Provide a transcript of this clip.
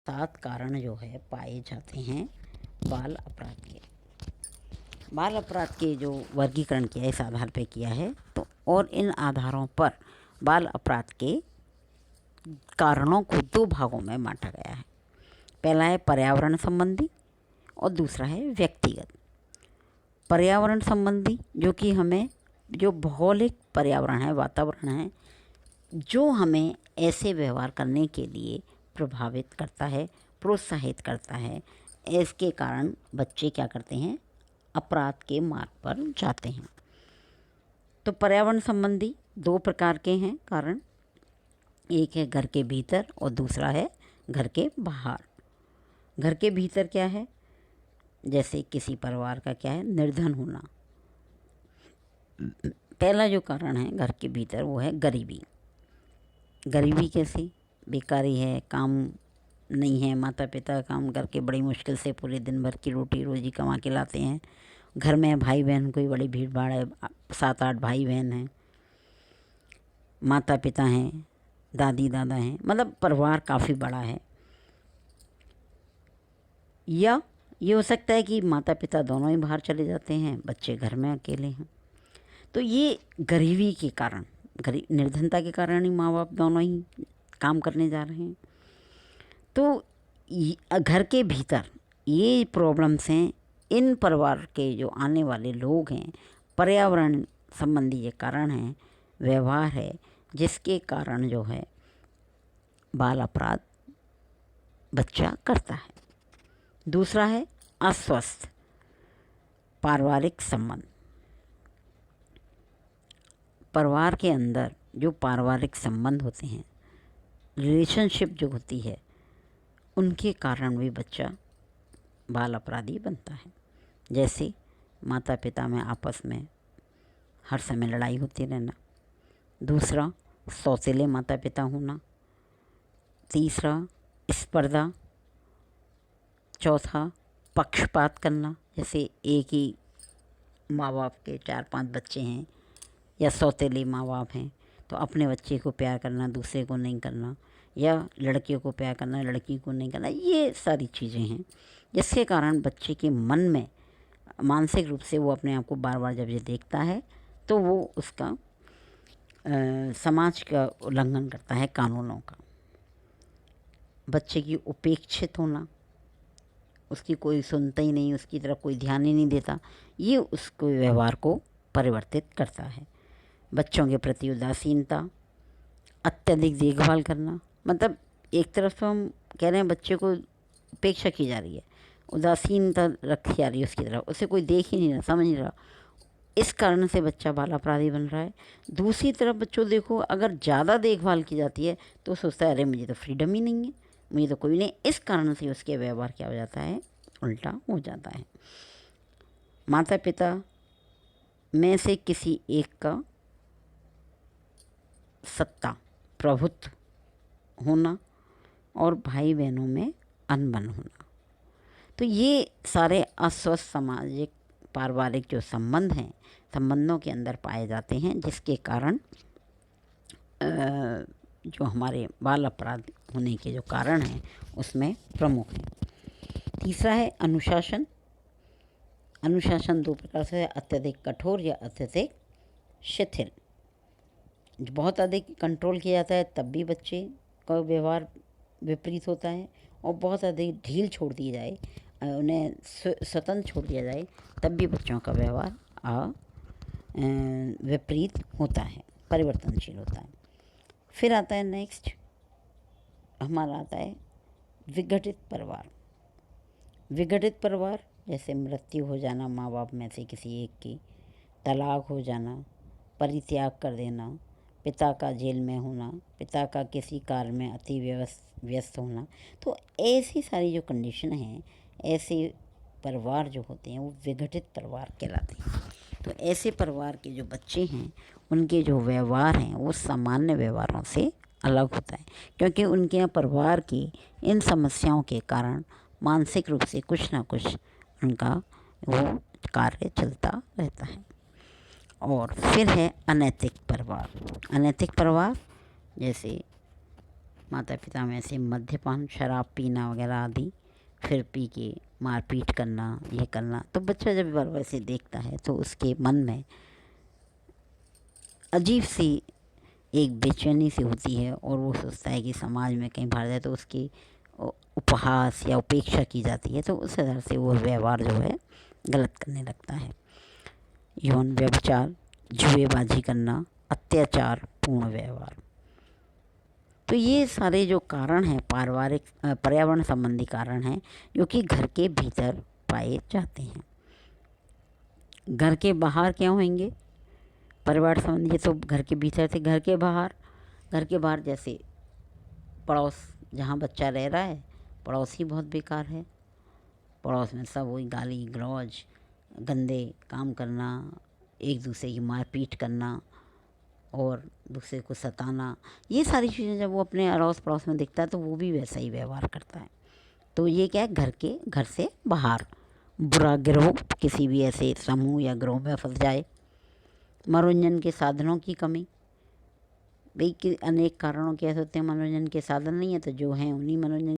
सात कारण जो है पाए जाते हैं बाल अपराध के। बाल अपराध के जो वर्गीकरण किया है इस आधार पे किया है, तो और इन आधारों पर बाल अपराध के कारणों को दो भागों में बांटा गया है। पहला है पर्यावरण संबंधी और दूसरा है व्यक्तिगत। पर्यावरण संबंधी जो कि हमें जो भौगोलिक पर्यावरण है, वातावरण है, जो हमें ऐसे व्यवहार करने के लिए प्रभावित करता है, प्रोत्साहित करता है, इसके कारण बच्चे क्या करते हैं, अपराध के मार्ग पर जाते हैं। तो पर्यावरण संबंधी दो प्रकार के हैं कारण, एक है घर के भीतर और दूसरा है घर के बाहर। घर के भीतर क्या है, जैसे किसी परिवार का क्या है, निर्धन होना। पहला जो कारण है घर के भीतर वो है गरीबी। गरीबी कैसे, बेकारी है, काम नहीं है, माता पिता काम करके बड़ी मुश्किल से पूरे दिन भर की रोटी रोजी कमा के लाते हैं। घर में भाई बहन कोई बड़ी भीड़ भाड़ है, 7-8 भाई बहन हैं, माता पिता हैं, दादी दादा हैं, मतलब परिवार काफ़ी बड़ा है। या ये हो सकता है कि माता पिता दोनों ही बाहर चले जाते हैं, बच्चे घर में अकेले हैं। तो ये गरीबी के कारण, निर्धनता के कारण ही माँ बाप दोनों ही काम करने जा रहे हैं। तो घर के भीतर ये प्रॉब्लम्स हैं, इन परिवार के जो आने वाले लोग हैं, पर्यावरण संबंधी ये कारण हैं, व्यवहार है, जिसके कारण जो है बाल अपराध बच्चा करता है। दूसरा है अस्वस्थ पारिवारिक संबंध। परिवार के अंदर जो पारिवारिक संबंध होते हैं, रिलेशनशिप जो होती है, उनके कारण भी बच्चा बाल अपराधी बनता है। जैसे माता पिता में आपस में हर समय लड़ाई होती रहना, दूसरा सौतेले माता पिता होना, तीसरा स्पर्धा, चौथा पक्षपात करना, जैसे एक ही माँ बाप के 4-5 बच्चे हैं या सौतेले माँ बाप हैं तो अपने बच्चे को प्यार करना, दूसरे को नहीं करना, या लड़कियों को प्यार करना, लड़की को नहीं करना, ये सारी चीज़ें हैं जिसके कारण बच्चे के मन में मानसिक रूप से वो अपने आप को बार बार जब ये देखता है तो वो उसका समाज का उल्लंघन करता है, कानूनों का। बच्चे की उपेक्षित होना, उसकी कोई सुनता ही नहीं, उसकी तरफ कोई ध्यान ही नहीं देता, ये उसको व्यवहार को परिवर्तित करता है। बच्चों के प्रति उदासीनता, अत्यधिक देखभाल करना, मतलब एक तरफ तो हम कह रहे हैं बच्चे को उपेक्षा की जा रही है, उदासीनता रखी जा रही है उसकी तरफ, उसे कोई देख ही नहीं रहा, समझ नहीं रहा, इस कारण से बच्चा बाल अपराधी बन रहा है। दूसरी तरफ बच्चों देखो, अगर ज़्यादा देखभाल की जाती है तो सोचता है अरे मुझे तो फ्रीडम ही नहीं है, मुझे तो कोई नहीं, इस कारण से उसके व्यवहार क्या हो जाता है, उल्टा हो जाता है। माता पिता में से किसी एक का सत्ता, प्रभुत्व होना और भाई बहनों में अनबन होना, तो ये सारे अस्वस्थ सामाजिक पारिवारिक जो संबंध हैं, संबंधों के अंदर पाए जाते हैं, जिसके कारण जो हमारे बाल अपराध होने के जो कारण हैं उसमें प्रमुख हैं। तीसरा है अनुशासन। अनुशासन दो प्रकार से है, अत्यधिक कठोर या अत्यधिक शिथिल। बहुत अधिक कंट्रोल किया जाता है तब भी बच्चे का व्यवहार विपरीत होता है, और बहुत अधिक ढील छोड़ दी जाए, उन्हें स्वतंत्र छोड़ दिया जाए, तब भी बच्चों का व्यवहार विपरीत होता है, परिवर्तनशील होता है। फिर आता है नेक्स्ट, हमारा आता है विघटित परिवार। विघटित परिवार जैसे मृत्यु हो जाना माँ बाप में से किसी एक की, तलाक हो जाना, परित्याग कर देना, पिता का जेल में होना, पिता का किसी कार्य में अति व्यस्त होना, तो ऐसी सारी जो कंडीशन हैं, ऐसे परिवार जो होते हैं वो विघटित परिवार कहलाते हैं। तो ऐसे परिवार के जो बच्चे हैं उनके जो व्यवहार हैं वो सामान्य व्यवहारों से अलग होता है, क्योंकि उनके यहाँ परिवार की इन समस्याओं के कारण मानसिक रूप से कुछ ना कुछ उनका वो कार्य चलता रहता है। और फिर है अनैतिक परिवार। अनैतिक परिवार जैसे माता पिता में से मद्यपान, शराब पीना वगैरह आदि, फिर पी के मारपीट करना, ये करना, तो बच्चा जब वैसे देखता है तो उसके मन में अजीब सी एक बेचैनी सी होती है और वो सोचता है कि समाज में कहीं बाहर जाए तो उसकी उपहास या उपेक्षा की जाती है, तो उस तरह से वो व्यवहार जो है गलत करने लगता है। यौन व्यभिचार, जुएबाजी करना, अत्याचार पूर्ण व्यवहार, तो ये सारे जो कारण हैं पारिवारिक पर्यावरण संबंधी कारण हैं जो कि घर के भीतर पाए जाते हैं। घर के बाहर क्या होंगे परिवार संबंधी, तो घर के भीतर से घर के बाहर, घर के बाहर जैसे पड़ोस, जहाँ बच्चा रह रहा है पड़ोस ही बहुत बेकार है। पड़ोस में सब वही गाली गलौज, गंदे काम करना, एक दूसरे की मारपीट करना और दूसरे को सताना, ये सारी चीज़ें जब वो अपने अड़ोस पड़ोस में दिखता है तो वो भी वैसा ही व्यवहार करता है। तो ये क्या है, घर से बाहर बुरा गिरोह किसी भी ऐसे समूह या गिरोह में फंस जाए। मनोरंजन के साधनों की कमी, भाई कि अनेक कारणों के ऐसे होते हैं मनोरंजन के साधन नहीं है तो जो हैं उन्हीं मनोरंजन